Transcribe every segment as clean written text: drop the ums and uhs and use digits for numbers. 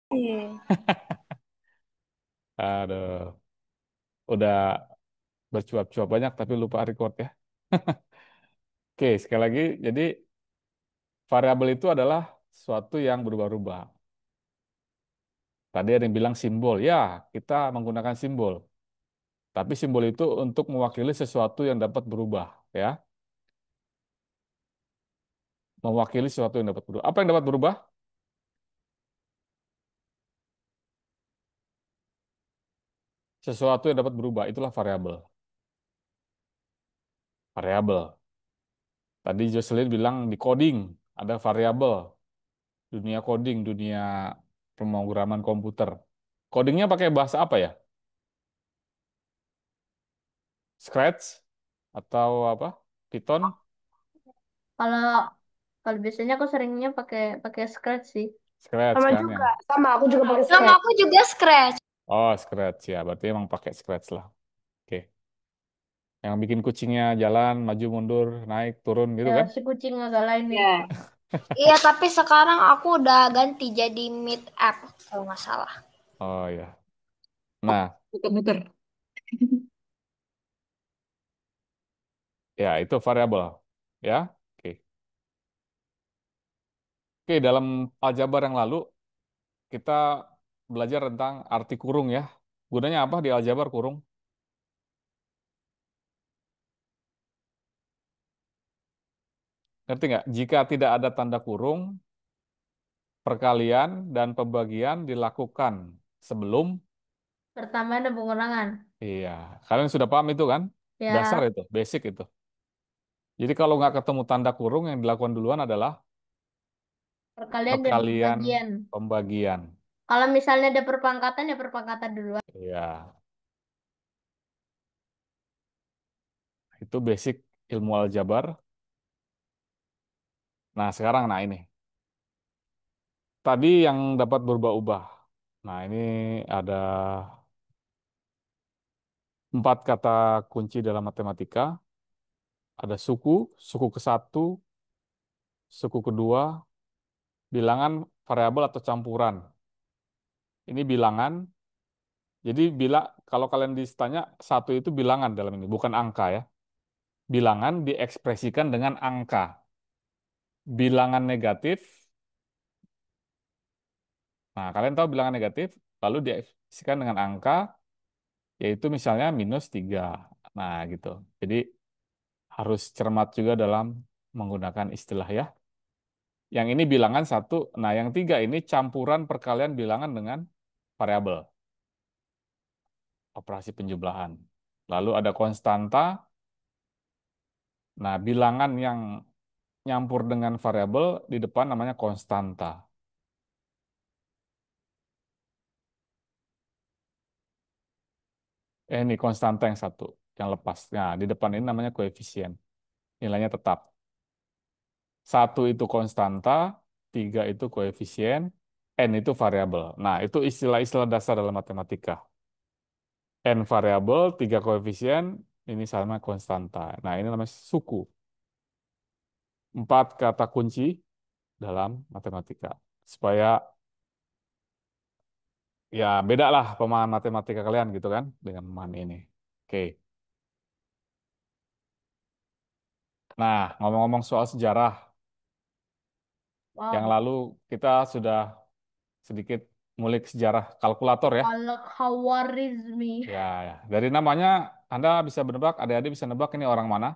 Iya. Aduh, udah bercuap-cuap banyak tapi lupa record ya. Oke, sekali lagi, jadi variabel itu adalah suatu yang berubah-ubah. Tadi ada yang bilang simbol, ya kita menggunakan simbol. Tapi simbol itu untuk mewakili sesuatu yang dapat berubah, ya. Mewakili sesuatu yang dapat berubah. Apa yang dapat berubah? Sesuatu yang dapat berubah, itulah variabel. Variabel. Tadi Jocelyn bilang di coding ada variabel, dunia coding, dunia pemrograman komputer. Codingnya pakai bahasa apa ya? Scratch atau apa? Python? Kalau kalau biasanya aku seringnya pakai pakai Scratch sih. Scratch Sama kan juga, yang. sama aku juga pakai Sama Scratch. aku juga Scratch. Oh, Scratch ya. Berarti emang pakai Scratch lah. Oke. Yang bikin kucingnya jalan, maju mundur, naik, turun gitu Ya, kan? si kucing agak lain nih. Ya. Iya, tapi sekarang aku udah ganti jadi Meet App kalau nggak salah. Oh ya. Nah, Muter-muter. ya itu variabel. Ya. Oke. Oke, dalam aljabar yang lalu kita belajar tentang arti kurung ya. Gunanya apa di aljabar kurung? Ngerti nggak? Jika tidak ada tanda kurung, perkalian dan pembagian dilakukan sebelum. Pertambahan dan pengurangan. Iya, kalian sudah paham itu kan? Dasar Ya, itu, basic itu. Jadi kalau nggak ketemu tanda kurung, yang dilakukan duluan adalah perkalian dan perkalian pembagian. pembagian. Kalau misalnya ada perpangkatan ya perpangkatan duluan. Iya, itu basic ilmu aljabar. Nah, sekarang nah ini. Tadi yang dapat berubah-ubah. Nah, ini ada 4 kata kunci dalam matematika. Ada suku, suku ke satu, suku kedua, bilangan, variabel atau campuran. Ini bilangan. Jadi bila kalau kalian ditanya satu itu bilangan dalam ini, bukan angka ya. Bilangan diekspresikan dengan angka. Bilangan negatif. Nah, kalian tahu bilangan negatif, lalu diekspresikan dengan angka, yaitu misalnya -3. Nah, gitu. Jadi harus cermat juga dalam menggunakan istilah ya. Yang ini bilangan satu, nah yang tiga ini campuran perkalian bilangan dengan variabel, operasi penjumlahan. Lalu ada konstanta, nah bilangan yang nyampur dengan variabel di depan namanya konstanta. Ini konstanta yang satu, yang lepas. Nah, di depan ini namanya koefisien, nilainya tetap. Satu itu konstanta, tiga itu koefisien, n itu variabel. Nah, itu istilah-istilah dasar dalam matematika. N variabel, tiga koefisien, ini sama konstanta. Nah, ini namanya suku. 4 kata kunci dalam matematika. Supaya ya beda lah pemahaman matematika kalian gitu kan dengan pemahaman ini. Oke. Nah, ngomong-ngomong soal sejarah, yang Wow. lalu kita sudah sedikit ngulik sejarah kalkulator ya. Kalau Khawarizmi. Ya, ya. Dari namanya Anda bisa menebak, adik-adik bisa nebak ini orang mana?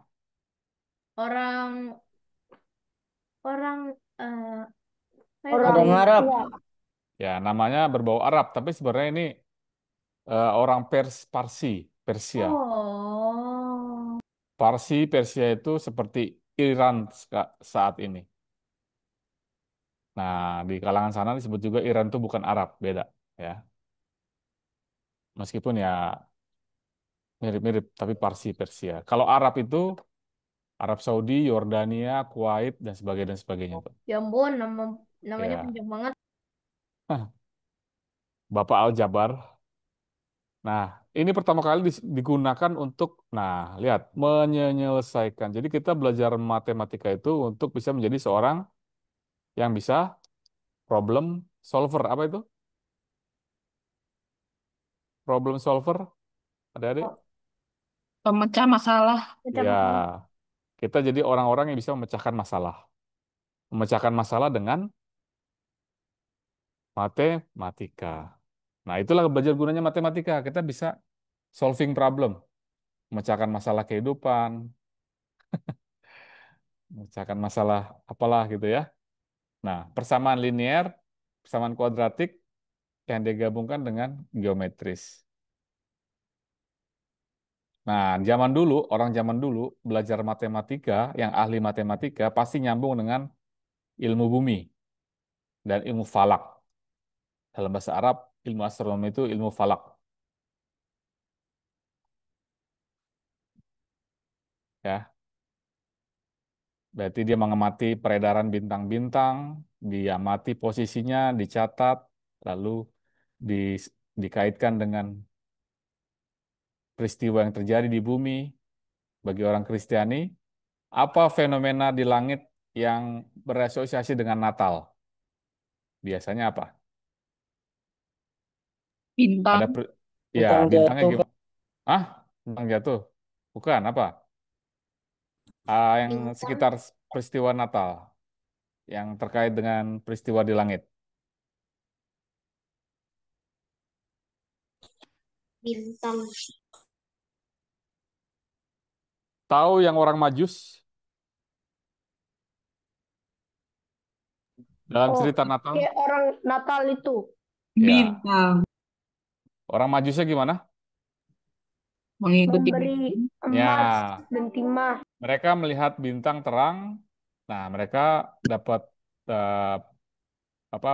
Orang orang eh Orang orang Arab. tua. Ya, namanya berbau Arab, tapi sebenarnya ini orang Parsi, Persia. Oh. Parsi, Persia itu seperti Iran saat ini. Nah, di kalangan sana disebut juga Iran itu bukan Arab, beda ya. Meskipun ya mirip-mirip, tapi Parsi, Persia. Kalau Arab itu Arab Saudi, Yordania, Kuwait, dan sebagainya tuh. Ya ampun, namanya Ya, panjang banget. Bapak Al-Jabar. Nah, ini pertama kali digunakan untuk, nah, lihat, menyelesaikan. Jadi kita belajar matematika itu untuk bisa menjadi seorang yang bisa problem solver. Apa itu? Problem solver, adik-adik? Pemecah masalah. Macam masalah. Ya, kita jadi orang-orang yang bisa memecahkan masalah. Memecahkan masalah dengan matematika. Nah, itulah belajar gunanya matematika. Kita bisa solving problem, memecahkan masalah kehidupan, memecahkan masalah apalah gitu ya. Nah, persamaan linear, persamaan kuadratik yang digabungkan dengan geometris. Nah, orang zaman dulu belajar matematika, yang ahli matematika pasti nyambung dengan ilmu bumi dan ilmu falak. Dalam bahasa Arab, ilmu astronomi itu ilmu falak. Ya, berarti dia mengamati peredaran bintang-bintang, dia amati posisinya, dicatat, lalu di, dikaitkan dengan peristiwa yang terjadi di bumi. Bagi orang Kristiani, apa fenomena di langit yang berasosiasi dengan Natal? Biasanya apa? Bintang. Ada ya Bintang bintangnya jatuh, Pak. gimana? Ah, bintang jatuh. Bukan apa? Yang Bintang, sekitar peristiwa Natal, yang terkait dengan peristiwa di langit. bintang. Tahu yang orang Majus dalam Oh, cerita Natal? kayak orang Natal itu. Ya, Bintang. orang Majusnya gimana? Mengikuti Memberi bintang. emas Ya, dan timah. mereka melihat bintang terang. Nah, mereka dapat eh, apa?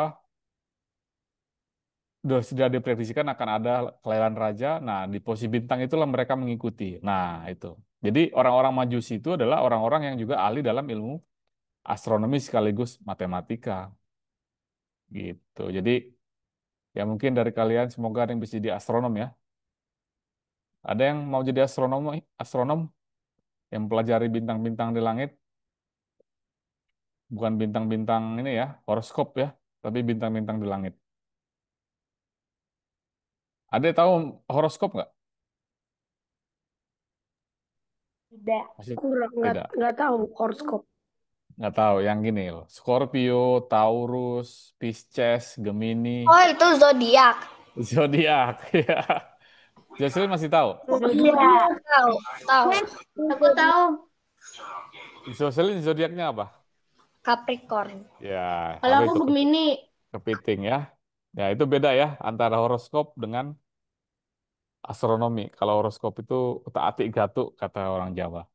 Sudah diprediksikan akan ada kelahiran raja. Nah, di posisi bintang itulah mereka mengikuti. Nah, itu. Jadi orang-orang Majusi itu adalah orang-orang yang juga ahli dalam ilmu astronomi sekaligus matematika. Gitu. Jadi ya mungkin dari kalian semoga ada yang bisa jadi astronom ya. Ada yang mau jadi astronom yang mempelajari bintang-bintang di langit, bukan bintang-bintang ini ya, horoskop ya, tapi bintang-bintang di langit. Ada yang tahu horoskop nggak? Tidak, Masih kurang tidak. nggak tahu horoskop. Nggak tahu. Yang gini loh. Scorpio, Taurus, Pisces, Gemini, Oh, itu zodiak. zodiak. Ya. Jocelyn masih tahu. Zodiak. Tahu, tahu. Aku tahu. Jocelyn zodiaknya apa? Capricorn. Ya, Kalau kamu aku ikut Gemini. kepiting ya. Ya, itu beda ya antara horoskop dengan astronomi. Kalau horoskop itu utak-atik gatuk kata orang Jawa.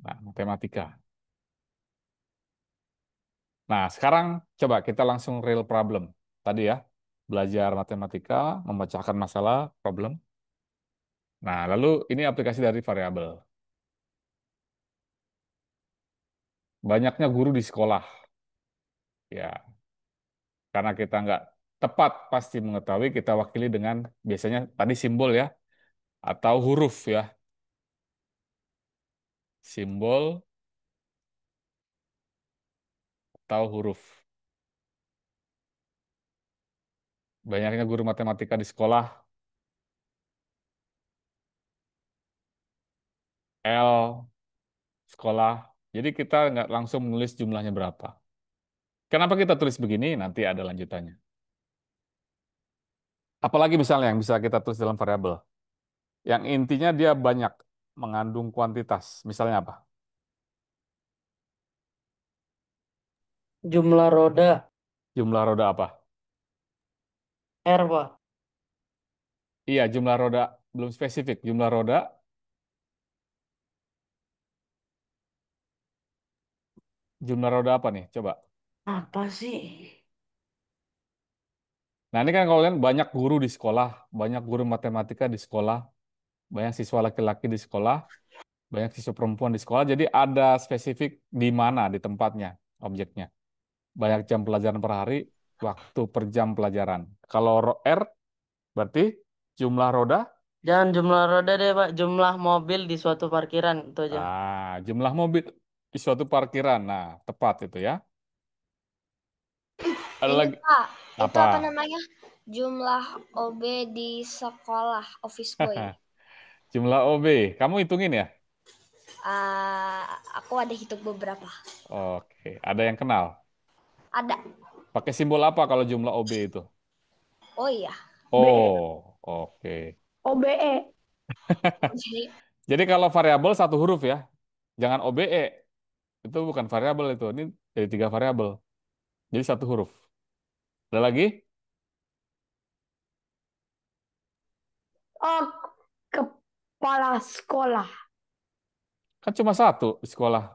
Nah, matematika. Nah, sekarang coba kita langsung real problem. Tadi ya, belajar matematika, memecahkan masalah, problem. Nah, lalu ini aplikasi dari variabel. Banyaknya guru di sekolah. Ya, karena kita nggak tepat pasti mengetahui, kita wakili dengan biasanya tadi simbol ya, atau huruf ya. Simbol atau huruf. Banyaknya guru matematika di sekolah, L, sekolah. Jadi kita nggak langsung menulis jumlahnya berapa. Kenapa kita tulis begini? Nanti ada lanjutannya. Apalagi misalnya yang bisa kita tulis dalam variabel. Yang intinya dia banyak mengandung kuantitas. Misalnya apa? Jumlah roda Jumlah roda apa? R, Pak. Iya, jumlah roda belum spesifik. Jumlah roda apa nih? Coba. Apa sih? Nah, ini kan kalau kalian banyak guru di sekolah, banyak guru matematika di sekolah, banyak siswa laki-laki di sekolah, banyak siswa perempuan di sekolah. Jadi ada spesifik di mana, di tempatnya, objeknya. Banyak jam pelajaran per hari, waktu per jam pelajaran. Kalau R berarti jumlah roda, Jangan jumlah roda deh, Pak. Jumlah mobil di suatu parkiran itu aja. jumlah mobil di suatu parkiran. Nah, tepat itu ya. Ada Ini lagi Pak, itu apa? apa namanya? Jumlah OB di sekolah office boy. Jumlah OB. Kamu hitungin ya? Ah, aku ada hitung beberapa. Oke. Ada yang kenal. Ada. Pakai simbol apa kalau jumlah OB itu? Oh iya. Oh, oke. OBE. Jadi Jadi kalau variabel satu huruf ya, jangan OBE. Itu bukan variabel itu. Ini jadi tiga variabel. Jadi satu huruf. Ada lagi? Oh, kepala sekolah. Kan cuma satu di sekolah.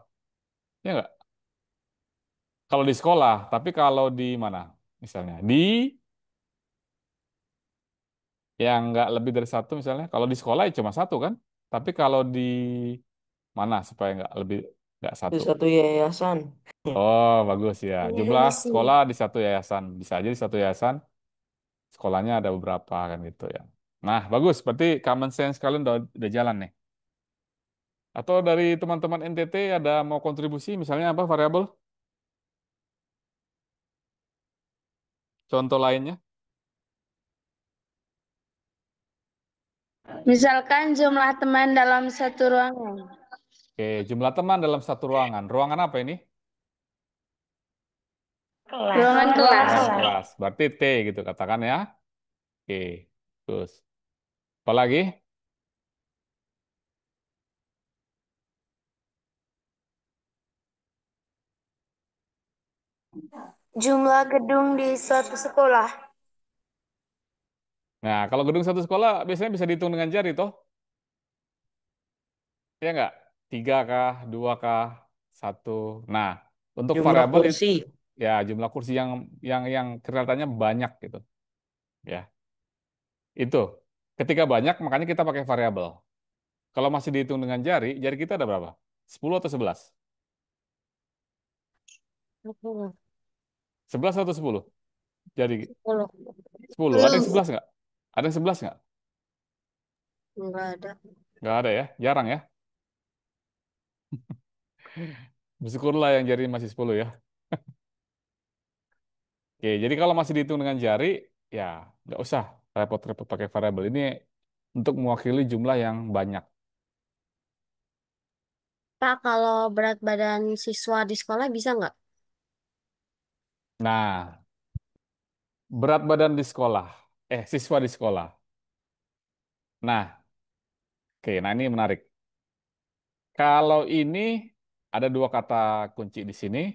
Ya nggak? Kalau di sekolah, tapi kalau di mana? Misalnya di yang nggak lebih dari satu misalnya. Kalau di sekolah ya cuma satu kan? Tapi kalau di mana supaya nggak Itu satu? satu yayasan. Oh, bagus ya. Jumlah ini sih. sekolah di satu yayasan. Bisa aja di satu yayasan, sekolahnya ada beberapa kan gitu ya. Nah, bagus. Berarti common sense kalian udah jalan nih. Atau dari teman-teman NTT ada mau kontribusi, misalnya apa variabel? Contoh lainnya? Misalkan jumlah teman dalam satu ruangan. Oke, jumlah teman dalam satu ruangan. Ruangan apa ini? Ruangan kelas. Ruangan kelas. Berarti T gitu katakan ya. Oke, terus. Apa lagi? Jumlah gedung di suatu sekolah. Nah, kalau gedung satu sekolah biasanya bisa dihitung dengan jari toh? Ya nggak? Tiga kah, dua kah, satu. Nah, untuk Jumlah variabel itu kursi. ya jumlah kursi yang kelihatannya banyak gitu. Ya, itu. Ketika banyak, makanya kita pakai variabel. Kalau masih dihitung dengan jari, jari kita ada berapa? 10 atau 11? 11 atau 10? Jari 10. Ada yang 11 nggak? Ada yang 11 nggak? Enggak ada. Nggak ada ya? Jarang ya? Bersyukurlah yang jari masih 10 ya. Oke, jadi kalau masih dihitung dengan jari, ya nggak usah repot-repot pakai variabel. Ini untuk mewakili jumlah yang banyak. Pak, kalau berat badan siswa di sekolah bisa nggak? Nah, berat badan di sekolah, siswa di sekolah. Nah, oke, nah ini menarik. Kalau ini ada dua kata kunci di sini.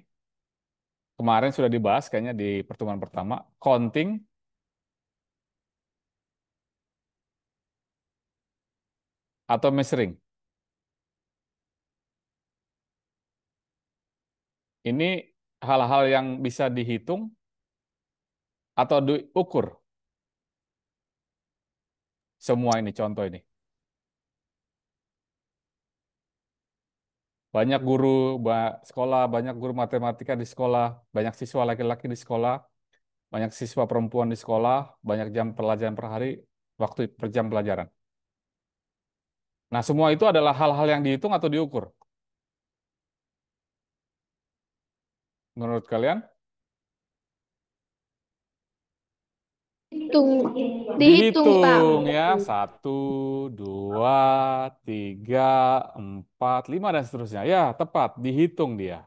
Kemarin sudah dibahas kayaknya di pertemuan pertama, counting atau measuring. Ini hal-hal yang bisa dihitung atau diukur. Semua ini contoh ini. Banyak guru sekolah, banyak guru matematika di sekolah, banyak siswa laki-laki di sekolah, banyak siswa perempuan di sekolah, banyak jam pelajaran per hari, waktu per jam pelajaran. Nah, semua itu adalah hal-hal yang dihitung atau diukur. Menurut kalian? Hitung. Dihitung, Pak. Dihitung ya, satu, dua, tiga, empat, lima, dan seterusnya. Ya, tepat, dihitung dia.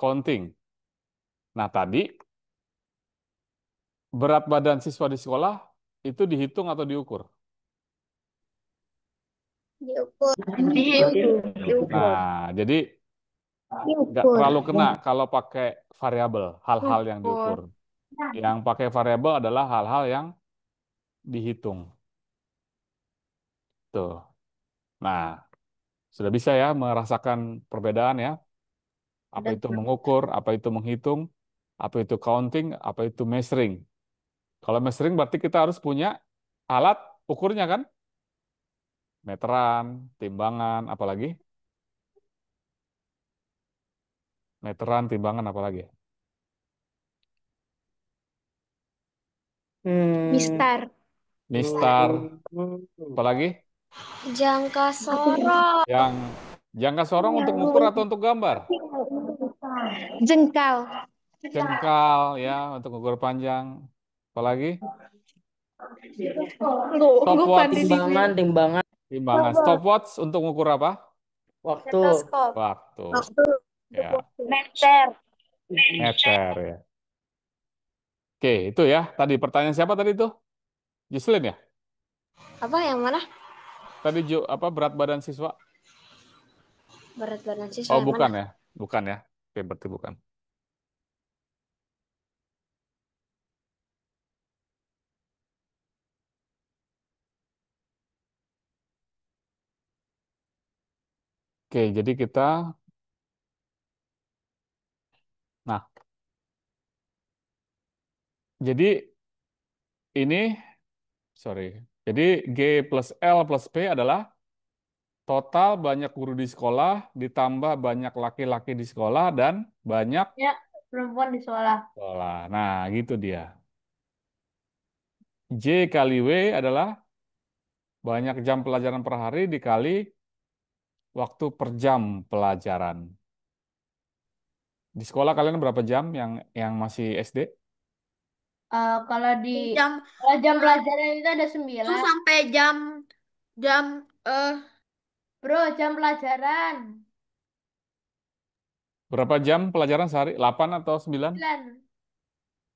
Counting. Nah, tadi berat badan siswa di sekolah itu dihitung atau diukur? Diukur. Diukur. Nah, jadi nggak Diukur. terlalu kena kalau pakai variabel, hal-hal yang Diukur. diukur. Yang pakai variabel adalah hal-hal yang dihitung. Tuh. Nah, sudah bisa ya merasakan perbedaan ya. Apa Dan itu mengukur, apa itu menghitung, apa itu counting, apa itu measuring. Kalau measuring berarti kita harus punya alat ukurnya kan? Meteran, timbangan, apalagi? Meteran, timbangan, apalagi? Hmm. Mistar. Mistar, apalagi? Jangka sorot. Yang jangka sorong untuk mengukur atau untuk gambar? Jengkal. Jengkal ya untuk ukur panjang. Apalagi? Stopwatch. Timbangan, timbangan. Timbangan. Stopwatch untuk ukur apa? Waktu. Stetoskop. Waktu. Ya, Meter. meter ya. Oke, itu ya. Tadi pertanyaan siapa tadi itu? Gislin ya? Apa yang mana? Tadi apa berat badan siswa? Berat badan siswa Oh, yang bukan mana? ya. Bukan ya. Oke, berarti bukan. Oke, jadi kita nah, jadi ini sorry. Jadi G plus L plus P adalah total banyak guru di sekolah ditambah banyak laki-laki di sekolah dan banyak Ya, perempuan di sekolah. sekolah. Nah, gitu dia. J kali W adalah banyak jam pelajaran per hari dikali waktu per jam pelajaran. Di sekolah kalian berapa jam yang masih SD? Kalau di Jam kalau jam eh, pelajaran itu ada itu 9. sampai jam jam Bro, jam pelajaran Berapa jam pelajaran sehari? 8 atau 9? 9.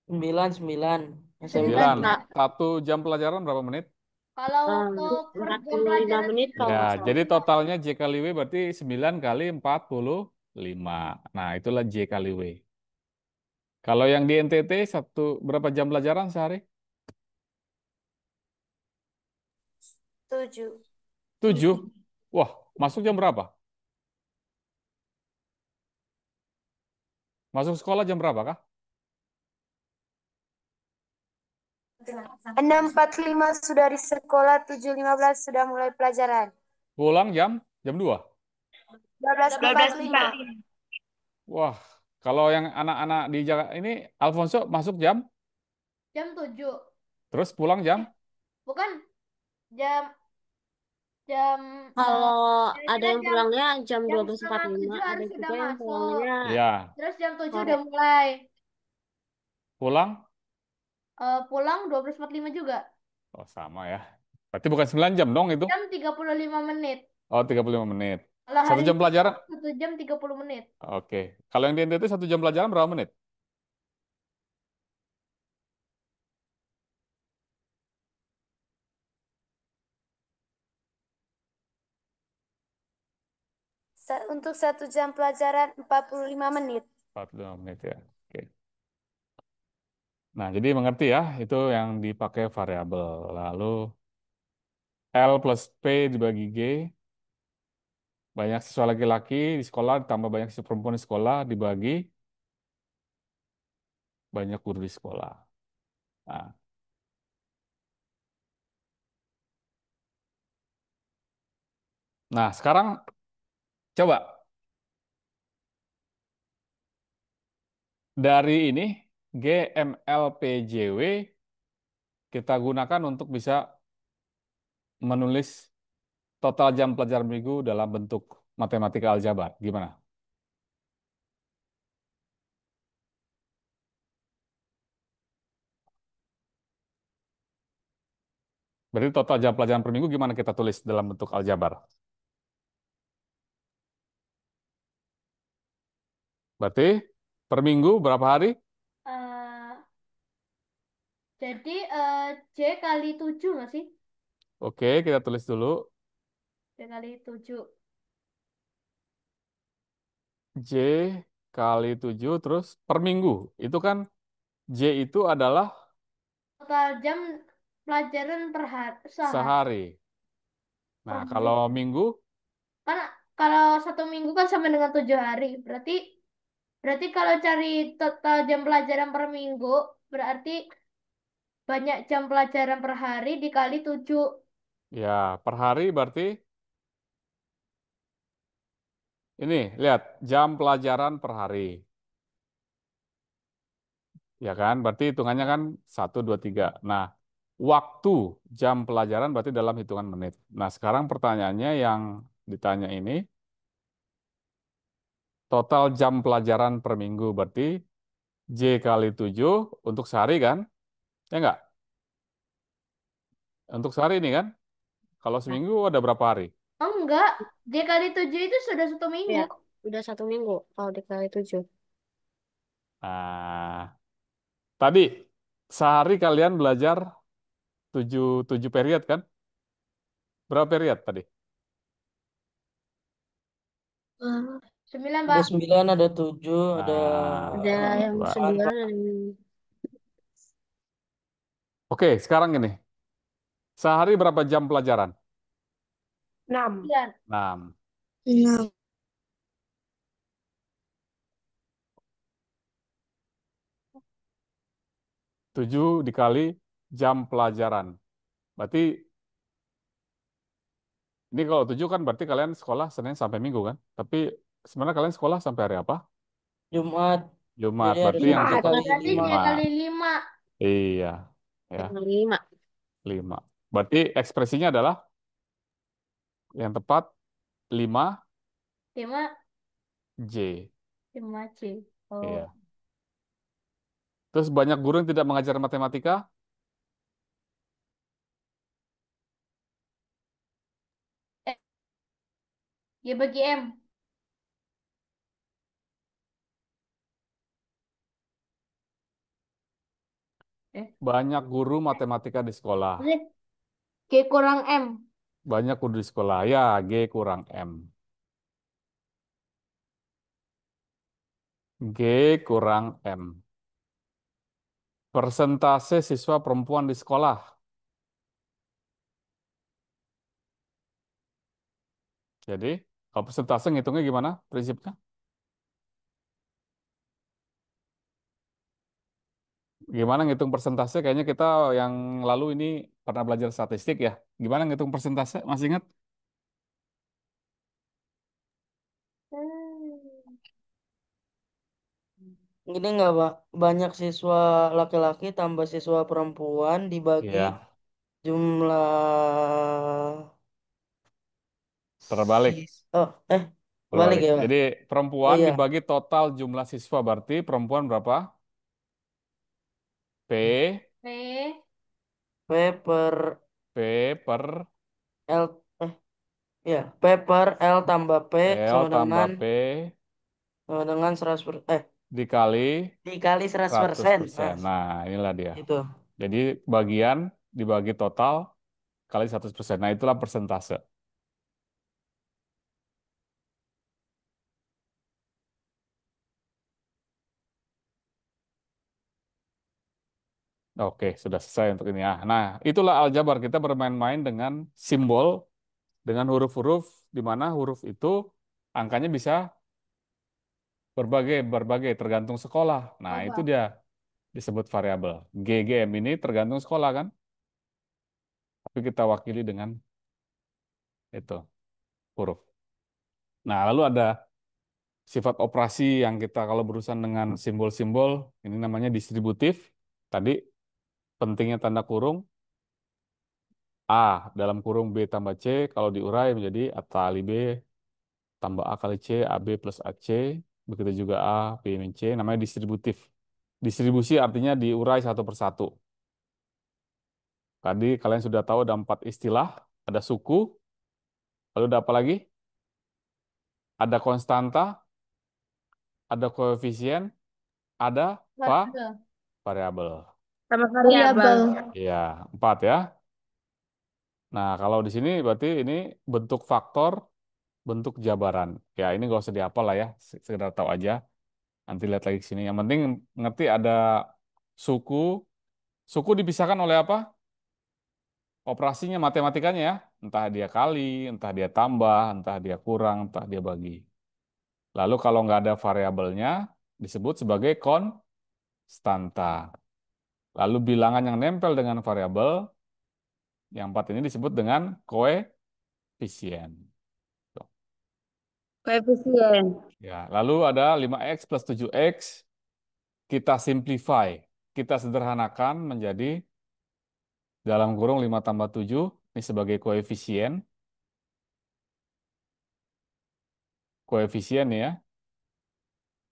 9, 9. 9 9. SMP. ya. Satu jam pelajaran berapa menit? Kalau Um, untuk per jam 45 pelajaran menit itu kalau Ya, nggak salah. jadi totalnya J kali W berarti 9 kali 45. Nah, itulah J kali W. Kalau yang di NTT berapa jam pelajaran sehari? 7. 7. Wah, masuk jam berapa? Masuk sekolah jam berapa kah? 6.45 sudah di sekolah, 7.15 sudah mulai pelajaran. Pulang jam 2. 12.45. Wah, kalau yang anak-anak di Jakarta ini Alfonso masuk jam 7. terus pulang jam Bukan jam jam Kalau ada kira-kira yang jam pulangnya jam jam setengah 12.45, 7 ada harus sudah juga yang masuk. pulangnya ya, Terus jam 7 sore. udah mulai. pulang. Pulang 12.45 juga. Oh, sama ya. Berarti bukan 9 jam dong itu. Jam 35 menit. Oh, 35 menit. Kalau Satu hari jam Jumat pelajaran. 1 jam 30 menit. Oke. Kalau yang di NTT 1 jam pelajaran berapa menit? Untuk 1 jam pelajaran 45 menit. 45 menit ya. Oke. Nah, jadi mengerti ya, itu yang dipakai variabel. Lalu L plus P dibagi G, banyak siswa laki-laki di sekolah ditambah banyak siswa perempuan di sekolah dibagi banyak guru di sekolah. Nah, sekarang coba dari ini GMLPJW kita gunakan untuk bisa menulis total jam pelajaran minggu dalam bentuk matematika aljabar. Gimana? Berarti total jam pelajaran per minggu gimana kita tulis dalam bentuk aljabar? Berarti per minggu berapa hari? Eh, jadi J kali 7 nggak sih? Oke, kita tulis dulu. J kali 7. J kali 7 terus per minggu. Itu kan J itu adalah Total jam pelajaran per hari, sehari sehari. per Nah, minggu. kalau minggu, Kan kalau 1 minggu kan sama dengan 7 hari. Berarti berarti kalau cari total jam pelajaran per minggu, berarti banyak jam pelajaran per hari dikali 7. ya per hari berarti ini, lihat, jam pelajaran per hari. Ya kan, berarti hitungannya kan 1, 2, 3. Nah, waktu jam pelajaran berarti dalam hitungan menit. Nah, sekarang pertanyaannya yang ditanya ini, total jam pelajaran per minggu berarti J kali 7 untuk sehari kan? Ya enggak? Untuk sehari ini kan? Kalau seminggu ada berapa hari? Oh enggak, dia kali 7 itu sudah 1 minggu. Ya, udah 1 minggu kalau dikali 7. Nah, tadi sehari kalian belajar 7 period kan? Berapa period tadi? 9, Ada Pak. 9, ada 7, ada Ada yang Coba. 9, ada yang Oke, sekarang ini. Sehari berapa jam pelajaran? 6. 9. 6. 6. 7 dikali jam pelajaran. Berarti ini kalau 7 kan berarti kalian sekolah Senin sampai Minggu kan? Tapi sebenarnya kalian sekolah sampai hari apa? Jumat. Jumat. Jadi harus Berarti yang 1 Jumat. kali Berarti 5. dia 5. kali 5. Iya. Ya, 5. 5. Berarti ekspresinya adalah yang tepat 5 5, J. 5C. Oh. Iya. Terus banyak guru yang tidak mengajar matematika? Eh, ya bagi M. Eh, Banyak guru matematika di sekolah. Berarti G kurang M. Banyak guru di sekolah. Ya, G kurang M. G kurang M. Persentase siswa perempuan di sekolah. Jadi, kalau persentase ngitungnya gimana prinsipnya? Gimana ngitung persentase? Kayaknya kita yang lalu ini pernah belajar statistik ya. Gimana ngitung persentase? Masih ingat? Hmm. Gini nggak, Pak? Banyak siswa laki-laki tambah siswa perempuan dibagi Iya, jumlah terbalik. balik Terbalik. ya, Pak. Jadi Oh perempuan iya, dibagi total jumlah siswa. Berarti perempuan berapa? P, P. P per P per L ya, P per L tambah P L sama tambah dengan P 100 dikali dikali 100%. 100%. Nah, Nah, inilah dia. itu. Jadi bagian dibagi total kali 100%. Nah, itulah persentase. Oke, sudah selesai untuk ini ya. Nah, itulah aljabar. Kita bermain-main dengan simbol, dengan huruf-huruf, di mana huruf itu angkanya bisa berbagai, berbagai tergantung sekolah. Nah, itu Apa? dia disebut variabel. GGM ini tergantung sekolah kan, tapi kita wakili dengan itu huruf. Nah, lalu ada sifat operasi yang kita kalau berurusan dengan simbol-simbol, ini namanya distributif. Tadi pentingnya tanda kurung, A dalam kurung B tambah C, kalau diurai menjadi A kali B tambah A kali C, AB plus AC, begitu juga A, B min C, namanya distributif. Distribusi artinya diurai satu persatu. Tadi kalian sudah tahu ada 4 istilah, ada suku, lalu ada apa lagi? Ada konstanta, ada koefisien, ada Variabel. variabel. Sama variabel. Iya, 4 ya. Nah, kalau di sini berarti ini bentuk faktor, bentuk jabaran. Ya, ini gak usah dihafal lah ya, sekedar tahu aja. Nanti lihat lagi ke sini. Yang penting ngerti ada suku. Suku dipisahkan oleh apa? Operasinya, matematikanya ya. Entah dia kali, entah dia tambah, entah dia kurang, entah dia bagi. Lalu kalau nggak ada variabelnya, disebut sebagai konstanta. Lalu bilangan yang nempel dengan variabel, yang 4 ini disebut dengan koefisien. Tuh. Koefisien. Ya, lalu ada 5x plus 7x, kita simplify, kita sederhanakan menjadi dalam kurung 5 tambah 7, ini sebagai koefisien. Koefisien ya,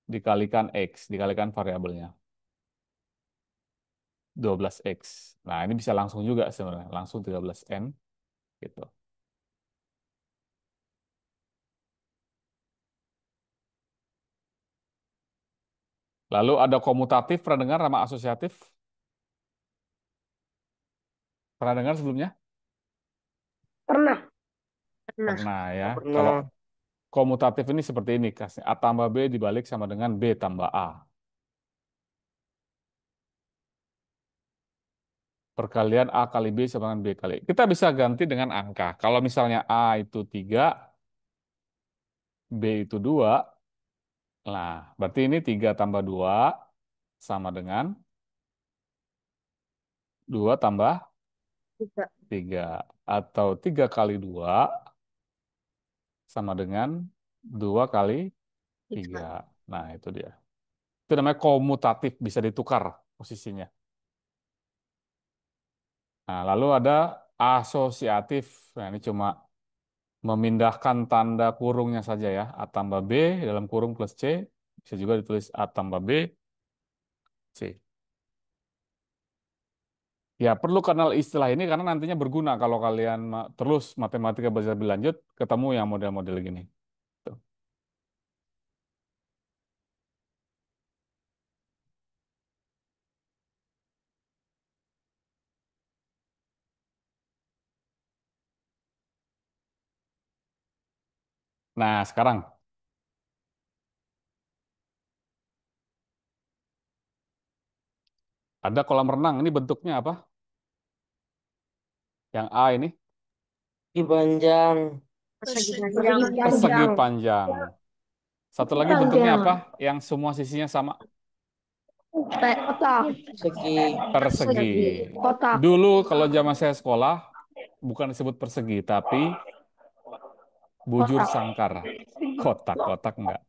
dikalikan x, dikalikan variabelnya. 12X. Nah, ini bisa langsung juga sebenarnya. Langsung 13N gitu. Lalu ada komutatif, pernah dengar nama asosiatif? Pernah dengar sebelumnya? Pernah. Pernah ya. Nggak Kalau pernah. komutatif ini seperti ini, kasih A tambah B dibalik sama dengan B tambah A. Perkalian A kali B sama dengan B kali. Kita bisa ganti dengan angka. Kalau misalnya A itu 3, B itu 2, nah berarti ini 3 tambah 2 sama dengan 2 tambah Tiga. 3. Atau 3 kali 2 sama dengan 2 kali 3. Nah, itu dia. Itu namanya komutatif, bisa ditukar posisinya. Nah, lalu ada asosiatif. Nah, ini cuma memindahkan tanda kurungnya saja ya. A tambah B dalam kurung plus C. Bisa juga ditulis A tambah B, C. Ya, perlu kenal istilah ini karena nantinya berguna kalau kalian terus matematika belajar lebih lanjut, ketemu yang model-model gini. Tuh. Nah, sekarang ada kolam renang. Ini bentuknya apa? Yang A ini Persegi panjang. Persegi persegi panjang. panjang. Satu lagi bentuknya apa? Yang semua sisinya sama. Kotak. Persegi. Persegi. Kotak. Dulu kalau zaman saya sekolah, bukan disebut persegi, tapi bujur Kotak. sangkar. Kotak-kotak enggak.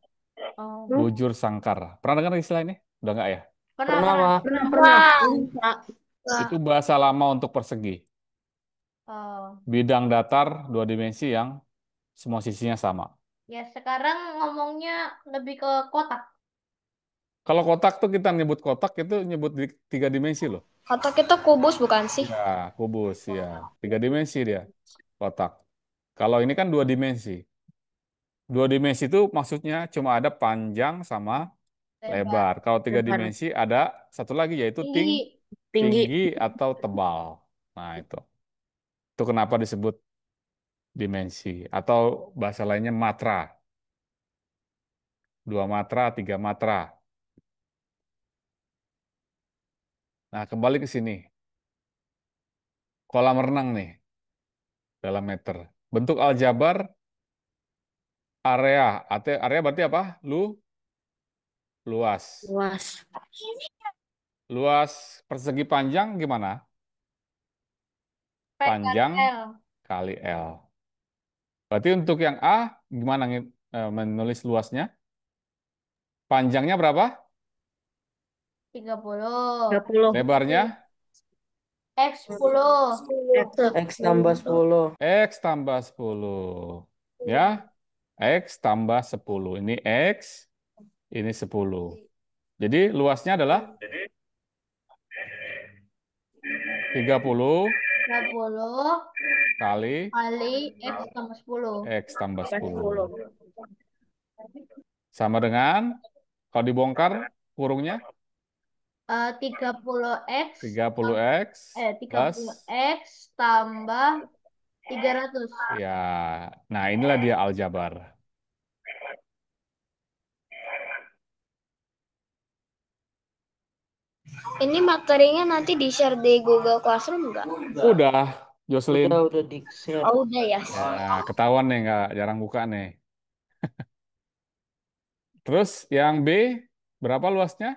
Oh, Bujur sangkar. Pernah dengar istilah ini? Udah enggak ya? pernah, Pernah, pernah. Pak? Pernah. Itu bahasa lama untuk persegi. Oh, Bidang datar dua dimensi yang semua sisinya sama. ya sekarang ngomongnya lebih ke kotak. Kalau kotak tuh kita nyebut kotak itu nyebut di 3 dimensi loh. Kotak itu kubus bukan sih? Ya, kubus ya. 3 dimensi dia kotak. Kalau ini kan 2 dimensi. 2 dimensi itu maksudnya cuma ada panjang sama Lebar. lebar. Kalau tiga Lebar. dimensi ada satu lagi yaitu Tinggi. Tinggi. tinggi atau tebal. Nah, itu. Itu kenapa disebut dimensi atau bahasa lainnya matra. 2 matra, 3 matra. Nah, kembali ke sini. Kolam renang nih dalam meter. Bentuk aljabar area. Area berarti apa? Luas. Luas. Luas persegi panjang gimana? P kali Panjang L. kali L. Berarti untuk yang A, gimana menulis luasnya? Panjangnya berapa? 30. 30. Lebarnya? X 10. X tambah 10. X tambah 10. Ya, X tambah 10. Ini X, ini 10. Jadi luasnya adalah 30 30 kali kali X tambah 10. X tambah 10. Sama dengan, kalau dibongkar kurungnya, 30X 30X plus, 30X tambah 300. ya, nah inilah dia aljabar. Ini materinya nanti di-share di Google Classroom nggak? Udah, Jocelyn. Udah di-share. Oh, udah ya. Ya, ketahuan nih, nggak jarang buka nih. Terus yang B, berapa luasnya?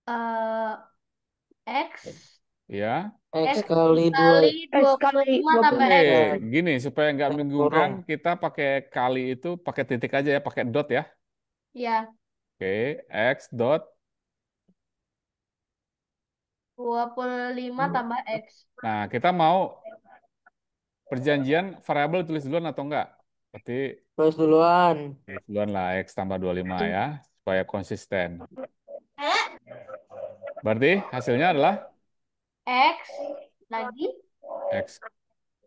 Eh, X Ya, X X kali 2. kali X kali 25 tambah X. Gini, supaya nggak membingungkan, Kurung. kita pakai kali itu pakai titik aja ya, pakai dot ya. Ya, Oke, X dot. 25 tambah X. Nah, kita mau perjanjian variabel tulis duluan atau enggak? Berarti Terus duluan. tulis duluan lah, X tambah 25 ya, supaya konsisten. Berarti hasilnya adalah X lagi X.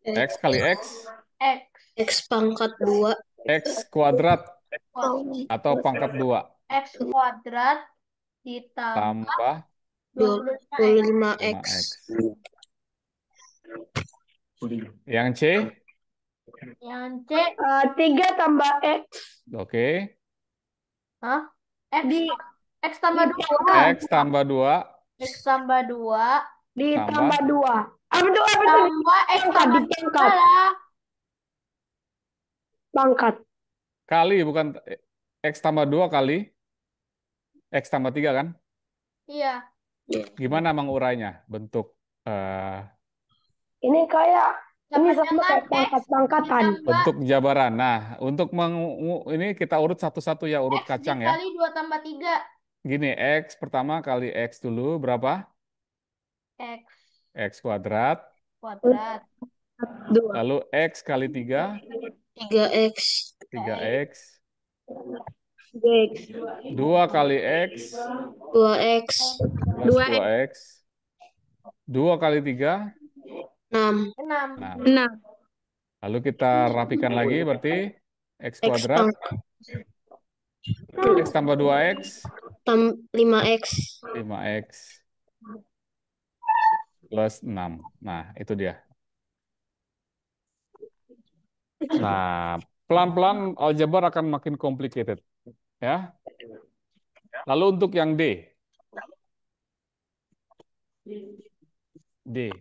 X kali X. X X pangkat 2. X kuadrat kuadrat. atau pangkat 2. X kuadrat ditambah Tambah 25X. 25X. 5X. Yang C. Yang C, 3 tambah X Oke. hah? X, di X tambah 2. X tambah 2 X tambah 2 ditambah tambah 2. Apa tuh? tambah X Pangkat, tambah dipangkat. 3 lah. Pangkat. kali, bukan X tambah 2 kali X tambah 3 kan? Iya. Gimana mengurainya? Bentuk Ini kayak ini Dapatnya sama kan kayak X pangkat-pangkatan. ditambah bentuk jabaran. Nah, untuk ini kita urut satu-satu ya, urut X kacang ya. dikali 2 tambah 3. Gini, X pertama kali X dulu berapa? X X kuadrat. kuadrat 2. Lalu X kali 3, 3X. 3X. X. 2 kali X 2X. plus 2X. 2 kali 3, 6. 6. 6. 6. Lalu kita rapikan lagi, berarti X X kuadrat, X tambah 2X, 5X. 5X plus 6. Nah, itu dia. Nah, pelan-pelan aljabar akan makin complicated. Ya. Lalu untuk yang D. D.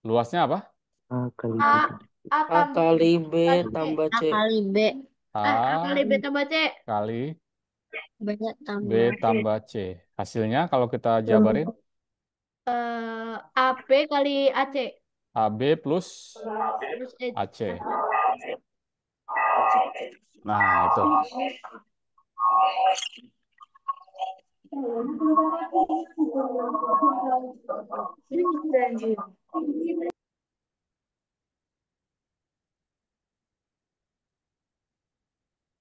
Luasnya apa? A kali B. A A A tambah kali B kali B. tambah A C. kali B. A A kali B tambah C. kali B B tambah tambah C. Hasilnya kalau kita jabarin, AB kali AC AB plus terus E. AC. Nah, itu.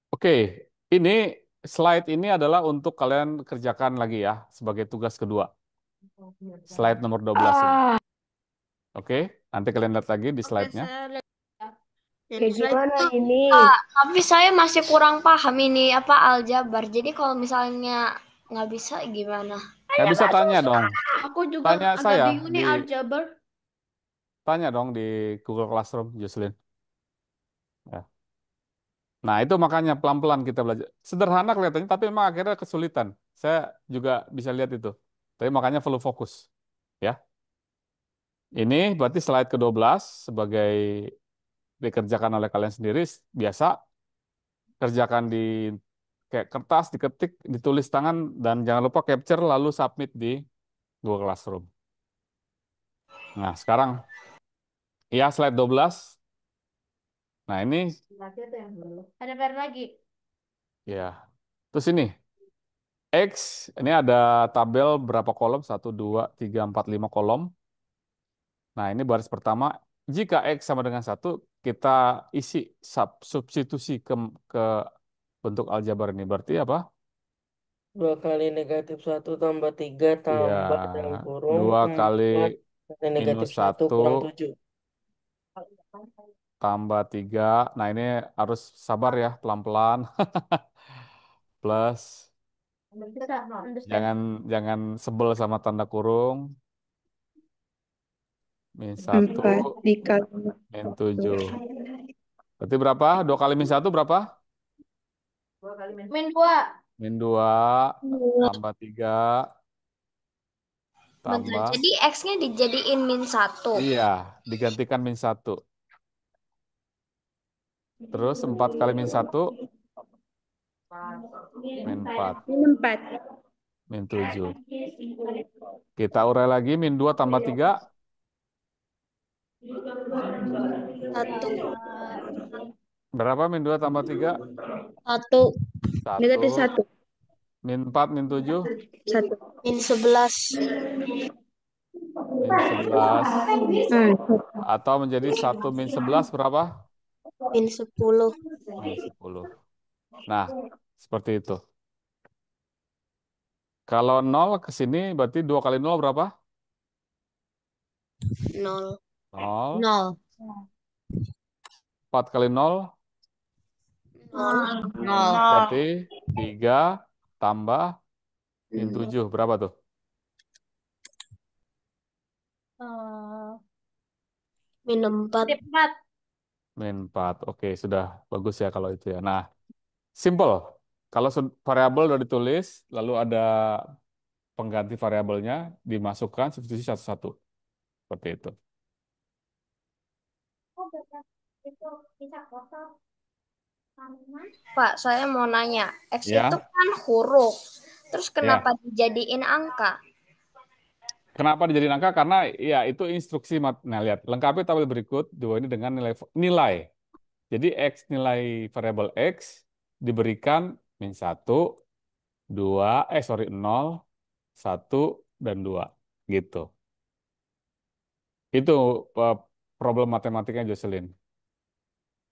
Oke, ini slide ini adalah untuk kalian kerjakan lagi ya sebagai tugas kedua. Slide nomor 12 ini. Oke, nanti kalian lihat lagi di slide-nya. Kayak gimana ini? Tapi saya masih kurang paham ini apa aljabar. Jadi kalau misalnya nggak bisa gimana? Nggak bisa tanya dong. Aku juga Tanya agak saya bingung nih aljabar. tanya dong di Google Classroom, Jocelyn. Ya. Nah, itu makanya pelan-pelan kita belajar. Sederhana kelihatannya, tapi memang akhirnya kesulitan. Saya juga bisa lihat itu. Tapi makanya perlu fokus. Ya. Ini berarti slide ke-12 sebagai dikerjakan oleh kalian sendiri. Biasa kerjakan di kayak kertas, diketik, ditulis tangan, dan jangan lupa capture lalu submit di Google Classroom. Nah, sekarang ya slide 12. Nah, ini Ada PR lagi. ya. Terus ini X, ini ada tabel berapa kolom? 1, 2, 3, 4, 5 kolom. Nah, ini baris pertama. Jika X sama dengan 1, kita isi substitusi ke bentuk aljabar ini. Berarti apa? 2 kali negatif 1 tambah 3 Ya, tambah dalam kurung 2 kali 4 kali negatif minus 1 1 kurang 7. tambah 3. Nah, ini harus sabar ya, pelan-pelan. Plus, Bisa understand. jangan sebel sama tanda kurung. Min 1, 4 dikali min 7. Berarti berapa? 2 kali min 1 berapa? Min 2. Min 2 tambah 3 Bentar, tambah. jadi X-nya dijadiin -1. Iya, digantikan min 1. Terus 4 kali min 1 min 4 min 4. min 7. Kita urai lagi min 2 tambah 3 1. berapa? Min 2 tambah 3 1. Negatif 1. 1. Min 4 min 7 1. -11. min 11. Hmm. Atau menjadi 1 min 11 berapa? -10. Min 10. Nah, seperti itu. Kalau 0 ke sini berarti 2 kali 0 berapa? 0. 0. 0. 4 kali 0 0. berarti 3 tambah min 7. Berapa tuh? Eh, Min 4. Tip 4. Min 4. Oke, sudah bagus ya kalau itu ya. Nah, simple. Kalau variabel udah ditulis, lalu ada pengganti variabelnya, dimasukkan substitusi satu-satu. Seperti itu. Itu bisa kotor. Pak, saya mau nanya. X itu Ya, kan huruf. Terus kenapa ya. dijadiin angka? Kenapa dijadiin angka? Karena ya itu instruksi. Nah, lihat. Lengkapi tabel berikut dua ini dengan nilai. Jadi X nilai variabel X diberikan min 1, 2, 0, 1, dan 2. Gitu. Itu eh, problem matematikanya Jocelyn.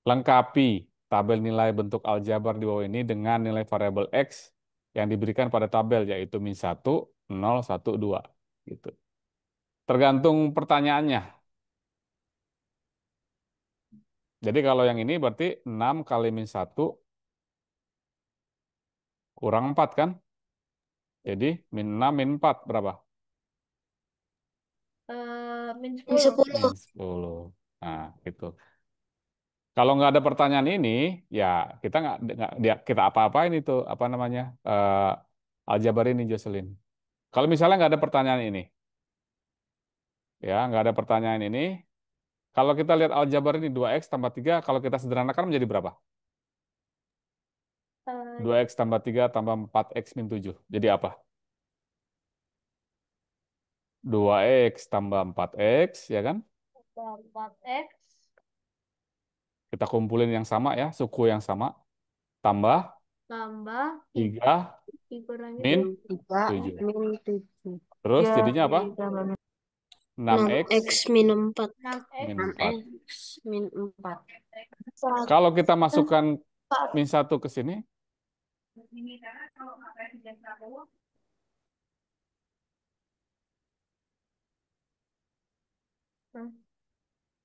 Lengkapi tabel nilai bentuk aljabar di bawah ini dengan nilai variabel X yang diberikan pada tabel, yaitu min 1, 0, 1, 2. Gitu. Tergantung pertanyaannya. Jadi kalau yang ini berarti 6 kali min 1 kurang 4 kan? Jadi min 6 min 4 berapa? Min Min 10. 10. Min 10. Nah, itu. Kalau nggak ada pertanyaan ini, ya kita kita apa-apain itu apa namanya aljabar ini Jocelyn. Kalau misalnya nggak ada pertanyaan ini, ya nggak ada pertanyaan ini. Kalau kita lihat aljabar ini 2x tambah 3, kalau kita sederhanakan menjadi berapa? Eh, 2x tambah 3 tambah 4x min 7. Jadi apa? 2x tambah 4x, ya kan? 4x Kita kumpulin yang sama ya, suku yang sama. Tambah tambah 3 dikurangi min 3 7. min 7. Terus Ya, jadinya apa? tambah 6x 6x min 4. 6x min 4. 6x min 4. Kalau kita masukkan min 1 ke sini,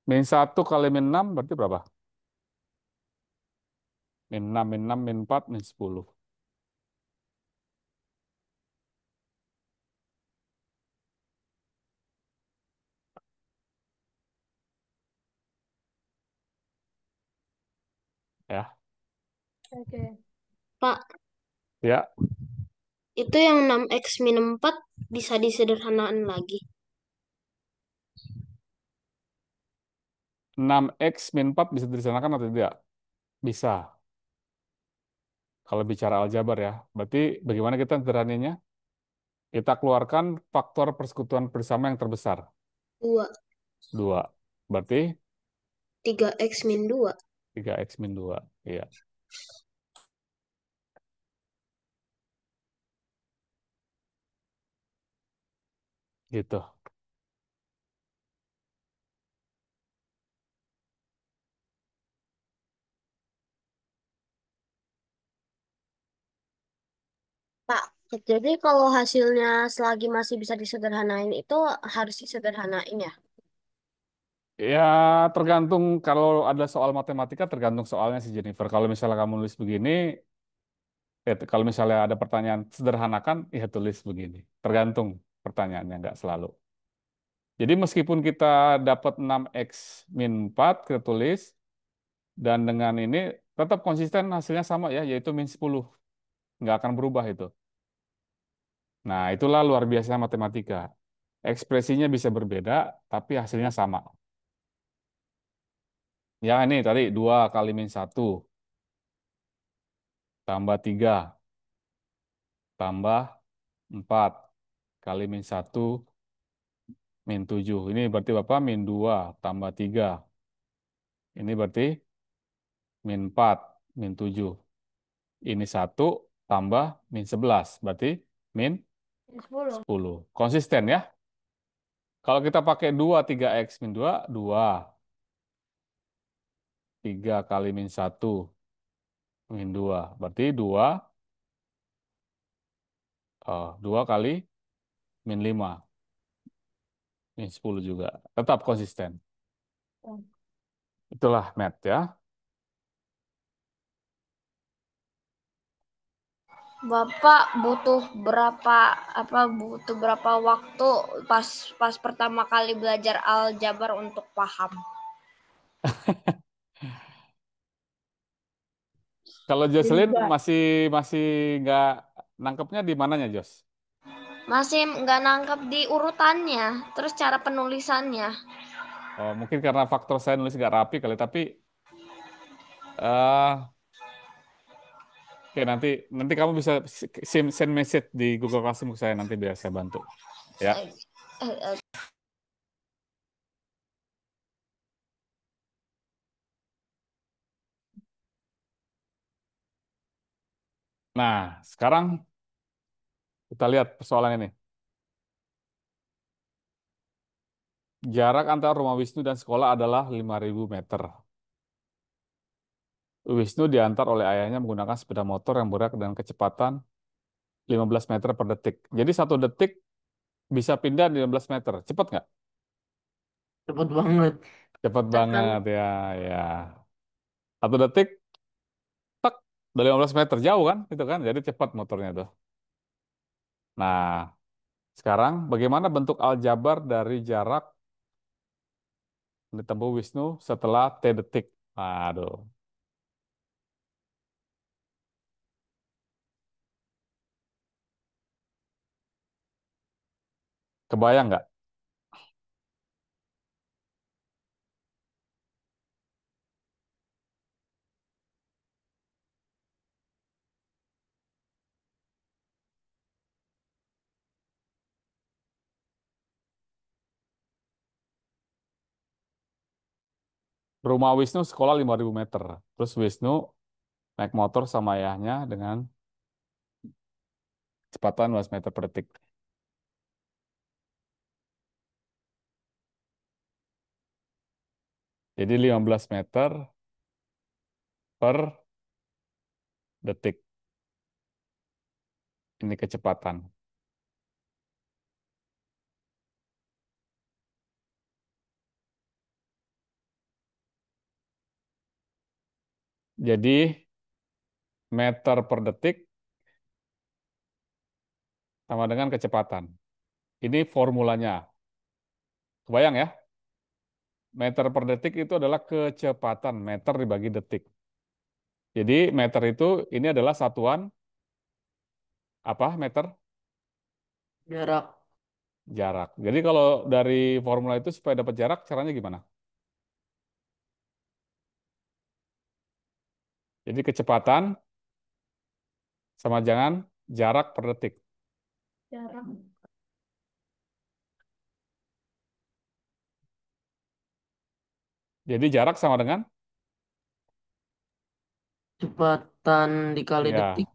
min 1 kali min 6 berarti berapa? Min 6, min 6, min 4, min 10. Ya, Oke. Pak, ya. itu yang 6x min 4 bisa disederhanakan lagi. 6x min 4 bisa disederhanakan atau tidak? Bisa. Kalau bicara aljabar ya. Berarti bagaimana kita sederhananya? Kita keluarkan faktor persekutuan bersama yang terbesar. 2. 2. Berarti 3x min 2. 3x min 2. Iya, gitu. Pak, jadi kalau hasilnya selagi masih bisa disederhanain itu harus disederhanain ya? Ya, tergantung kalau ada soal matematika, tergantung soalnya sih Jennifer. Kalau misalnya kamu nulis begini, kalau misalnya ada pertanyaan sederhanakan, ya tulis begini. Tergantung pertanyaannya, nggak selalu. Jadi meskipun kita dapat 6x min 4, kita tulis, dan dengan ini tetap konsisten hasilnya sama ya, yaitu min 10. Nggak akan berubah itu. Nah, itulah luar biasa matematika. Ekspresinya bisa berbeda, tapi hasilnya sama. Ya ini tadi 2 kali min 1 tambah 3 tambah 4 kali min 1 min 7. Ini berarti Bapak min 2 tambah 3. Ini berarti min 4 min 7. Ini 1 tambah min 11. Berarti min 10. 10. Konsisten ya. Kalau kita pakai 2, 3x min 2, 2. 3 kali min 1 min 2. Berarti 2 2 kali min 5. Min 10 juga. Tetap konsisten. Itulah math ya. Bapak butuh berapa waktu pas pertama kali belajar aljabar untuk paham? Kalau Jocelyn Juga. masih masih nggak nangkepnya di mananya, Jos? Masih nggak nangkep di urutannya, terus cara penulisannya. Oh, mungkin karena faktor saya nulis nggak rapi kali, tapi eh oke, nanti nanti kamu bisa send message di Google Classroom ke saya, nanti biar saya bantu. Ya. Eh, eh, eh, Nah, sekarang kita lihat persoalan ini. Jarak antara rumah Wisnu dan sekolah adalah 5.000 meter. Wisnu diantar oleh ayahnya menggunakan sepeda motor yang bergerak dengan kecepatan 15 meter per detik. Jadi 1 detik bisa pindah 15 meter. Cepat nggak? Cepet banget. Cepat Cepat banget banget. ya, ya. 1 detik, tak, udah 15 meter. Jauh kan? Itu kan? Jadi cepat motornya tuh. Nah, sekarang bagaimana bentuk aljabar dari jarak ditempuh Wisnu setelah T detik? Aduh, kebayang nggak? Rumah Wisnu sekolah 5.000 meter. Terus Wisnu naik motor sama ayahnya dengan kecepatan 15 meter per detik. Jadi 15 meter per detik. Ini kecepatan. Jadi meter per detik sama dengan kecepatan. Ini formulanya. Kebayang ya? Meter per detik itu adalah kecepatan. Meter dibagi detik. Jadi meter itu ini adalah satuan apa meter? Jarak. Jarak. Jadi kalau dari formula itu supaya dapat jarak, caranya gimana? Jadi kecepatan sama jangan jarak per detik. Jarak. Jadi jarak sama dengan Kecepatan dikali ya detik.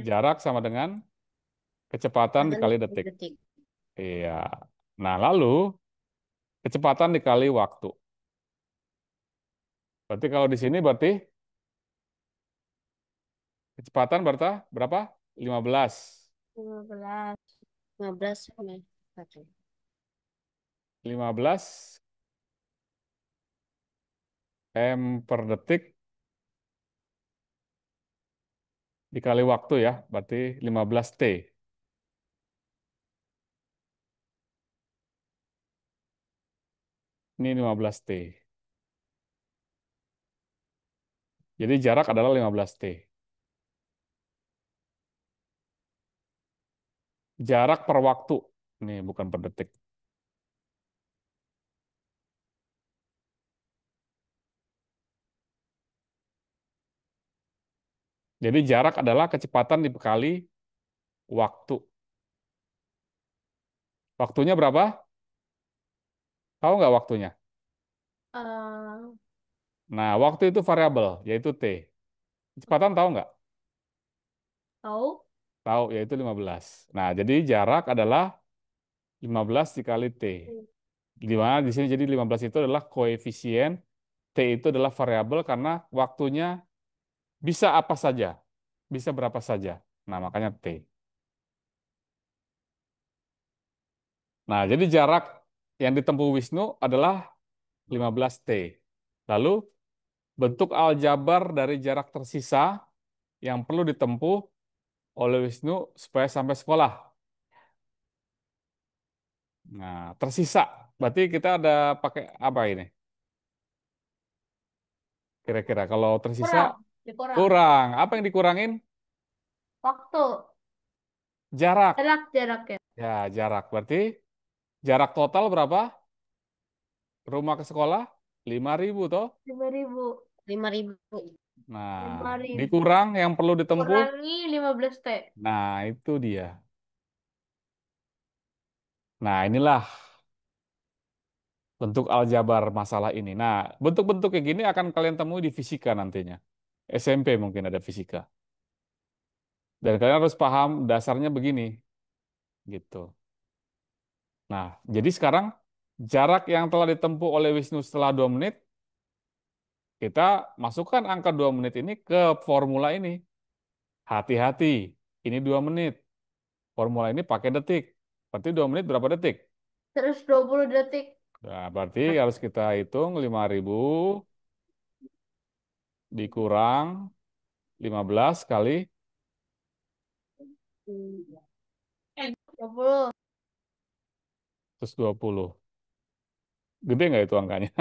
jarak sama dengan kecepatan dikali detik. Detik. Iya. Nah, lalu kecepatan dikali waktu. Berarti kalau di sini berarti kecepatan berapa? 15. 15. 15 meter. 15 m per detik dikali waktu ya, berarti 15 T. Ini 15 T. Jadi jarak adalah 15 T. Jarak per waktu. Ini bukan per detik. Jadi jarak adalah kecepatan dikali waktu. Waktunya berapa? Tahu nggak waktunya? Eh, Nah, waktu itu variabel, yaitu T. Kecepatan tahu nggak? tahu? Tahu, yaitu 15. Nah, jadi jarak adalah 15 dikali T. Di mana di sini jadi 15 itu adalah koefisien, T itu adalah variabel karena waktunya bisa apa saja, bisa berapa saja. Nah, makanya T. Nah, jadi jarak yang ditempuh Wisnu adalah 15T. Lalu bentuk aljabar dari jarak tersisa yang perlu ditempuh oleh Wisnu supaya sampai sekolah. Nah, tersisa. Berarti kita ada pakai apa ini? Kira-kira kalau tersisa Kurang. Dikurang. kurang. Apa yang dikurangin? Waktu. Jarak. Jarak ya. Ya, jarak. Berarti jarak total berapa? Rumah ke sekolah? 5.000 toh. 5.000. 5.000. Nah, 5.000. dikurang yang perlu ditempuh. Kurangi 15T. Nah, itu dia. Nah, inilah bentuk aljabar masalah ini. Nah, bentuk-bentuk kayak gini akan kalian temui di fisika nantinya. SMP mungkin ada fisika. Dan kalian harus paham dasarnya begini, gitu. Nah, jadi sekarang jarak yang telah ditempuh oleh Wisnu setelah 2 menit, kita masukkan angka 2 menit ini ke formula ini. Hati-hati, ini 2 menit. Formula ini pakai detik. Berarti 2 menit berapa detik? 120 detik. Nah, berarti harus kita hitung 5.000 dikurang 15 kali 20. 120. Gede nggak itu angkanya?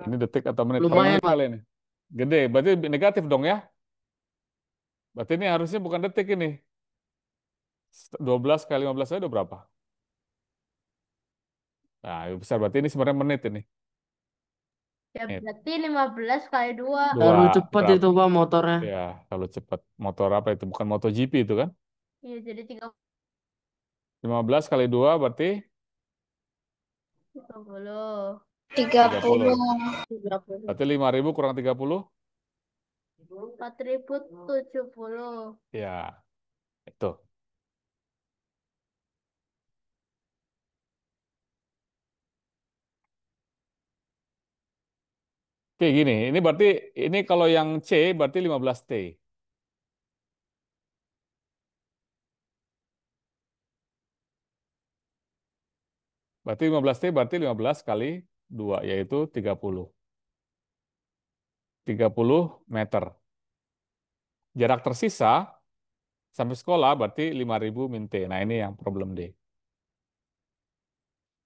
Ini detik atau menit? Per Lumayan, menit Pak. kali ini. Gede, berarti negatif dong ya? Berarti ini harusnya bukan detik ini. 12 kali 15 aja udah berapa? Nah, besar berarti ini sebenarnya menit ini. Ya Menit. berarti 15 kali 2. Terlalu Dua, cepat berapa? itu Pak motornya. Ya, kalau cepat. Motor apa itu? Bukan MotoGP itu kan? Iya jadi 15 kali 2 berarti 30. 30. 30. Berarti 5.000 kurang 30? 4.070. Ya, itu. Oke, gini. Ini berarti, ini kalau yang C berarti 15T. Berarti 15T berarti 15 kali 2, yaitu 30. 30 meter. Jarak tersisa sampai sekolah berarti 5.000 min T. Nah, ini yang problem D.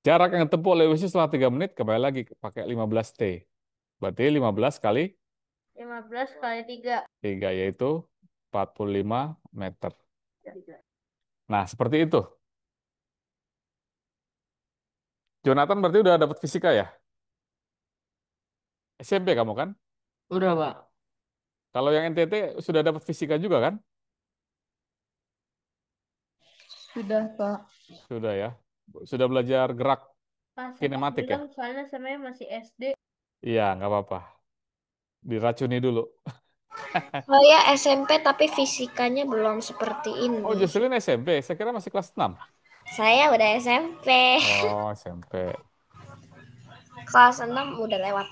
Jarak yang ditempuh oleh Wisnu setelah 3 menit, kembali lagi pakai 15T. Berarti 15 kali 15 kali 3. 3, yaitu 45 meter. Nah, seperti itu. Jonathan berarti udah dapat fisika ya? SMP kamu kan? Udah, Pak. Kalau yang NTT sudah dapat fisika juga kan? Sudah, Pak. Sudah ya. Sudah belajar gerak Pas saya kinematik ya? belum soalnya saya masih SD. Iya, nggak apa-apa. Diracuni dulu. Saya SMP tapi fisikanya belum seperti Oh, ini. justru ini SMP. Saya kira masih kelas 6. Saya udah SMP. Oh, SMP. Kelas 6 udah lewat.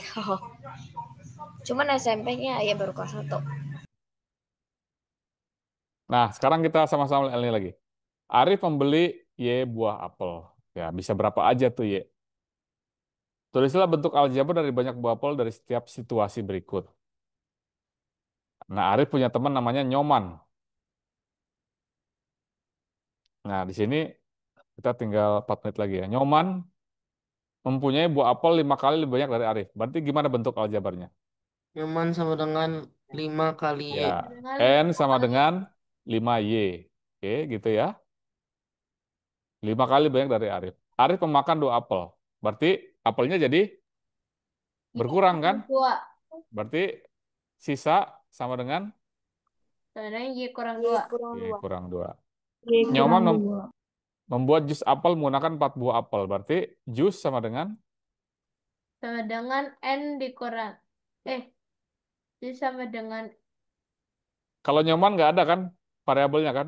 Cuman SMP-nya ya baru kelas 1. Nah, sekarang kita sama-sama lihat ini lagi. Arif membeli Y buah apel. Ya, bisa berapa aja tuh Y? Tulislah bentuk aljabar dari banyak buah apel dari setiap situasi berikut. Nah, Arif punya teman namanya Nyoman. Nah, di sini kita tinggal 4 menit lagi ya. Nyoman mempunyai buah apel 5 kali lebih banyak dari Arif. Berarti gimana bentuk aljabarnya? Nyaman sama dengan 5 kali Y. Ya, Dengan N sama dengan 5Y. Oke, gitu ya. 5 kali banyak dari Arif. Arif memakan 2 apel. Berarti apelnya jadi berkurang kan? 2. Berarti sisa sama dengan Soalnya Y kurang 2. Y kurang 2. Y Nyoman kurang 2. membuat jus apel menggunakan 4 buah apel. Berarti jus sama dengan, Sama dengan N dikurang. Y sama dengan kalau Nyoman nggak ada kan variabelnya kan?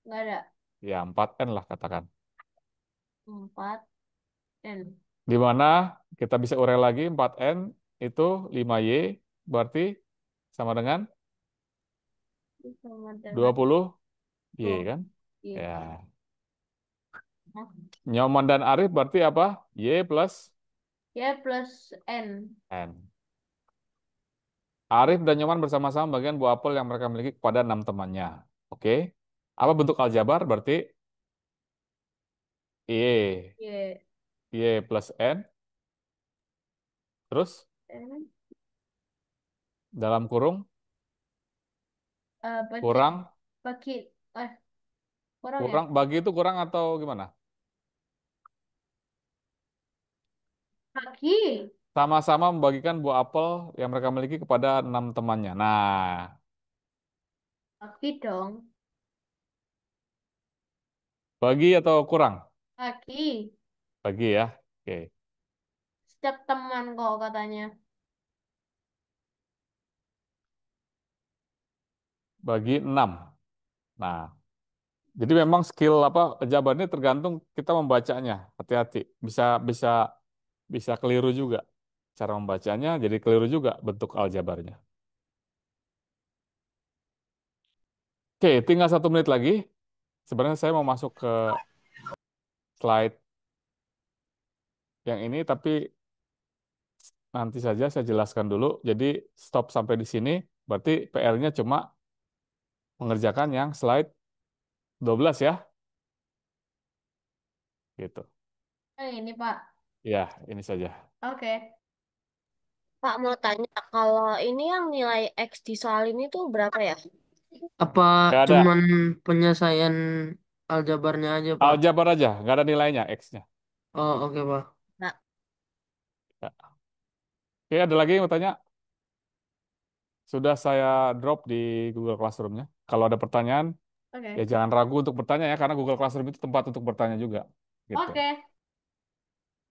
nggak ada. Ya 4N lah katakan. 4 N. Di mana kita bisa urai lagi 4N itu 5Y berarti sama dengan Y sama dengan 20Y kan? Y. Ya. Nyoman dan Arif berarti apa? Y plus Ya plus N. N. Arif dan Nyoman bersama-sama bagian buah apel yang mereka miliki kepada 6 temannya. Oke. Apa bentuk aljabar? Berarti Y. Y. Y plus N. Terus N. dalam kurung Apa sih? kurang. Bagi. Eh, kurang ya? Kurang. Bagi itu kurang atau gimana? Bagi. Sama-sama membagikan buah apel yang mereka miliki kepada 6 temannya. Nah, Bagi dong. bagi atau kurang? Bagi. Bagi ya. Oke. Setiap teman kok katanya. Bagi 6. Nah, jadi memang skill apa jawaban ini tergantung kita membacanya. Hati-hati. Bisa bisa bisa keliru juga. Cara membacanya jadi keliru juga bentuk aljabarnya. Oke, tinggal 1 menit lagi. Sebenarnya saya mau masuk ke slide yang ini, tapi nanti saja saya jelaskan dulu. Jadi stop sampai di sini. Berarti PR-nya cuma mengerjakan yang slide 12 ya. Gitu. Ini Pak. Ya, ini saja. Oke. Pak mau tanya, kalau ini yang nilai X di soal ini tuh berapa ya? Apa Nggak ada. cuman penyelesaian aljabarnya aja, Pak? Aljabar aja, nggak ada nilainya X-nya. Oh, oke, Pak. Nah, Ya. Oke, ada lagi yang mau tanya? Sudah saya drop di Google Classroom-nya. Kalau ada pertanyaan, Oke. ya jangan ragu untuk bertanya ya, karena Google Classroom itu tempat untuk bertanya juga. Gitu. Oke.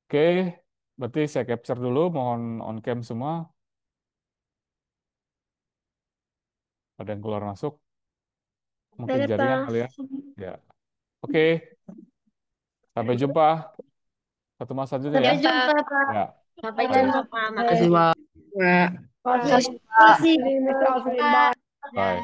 Oke, berarti saya capture dulu, mohon on cam semua. Ada yang keluar masuk, mungkin Dadah, jaringan Pak. kali ya. Ya, oke, sampai jumpa. Satu masa saja ya. Sampai jumpa, Pak. Ya, Sampai bye. jumpa, Pak. Terima kasih, Makasih. Pak. Terima kasih. Bye.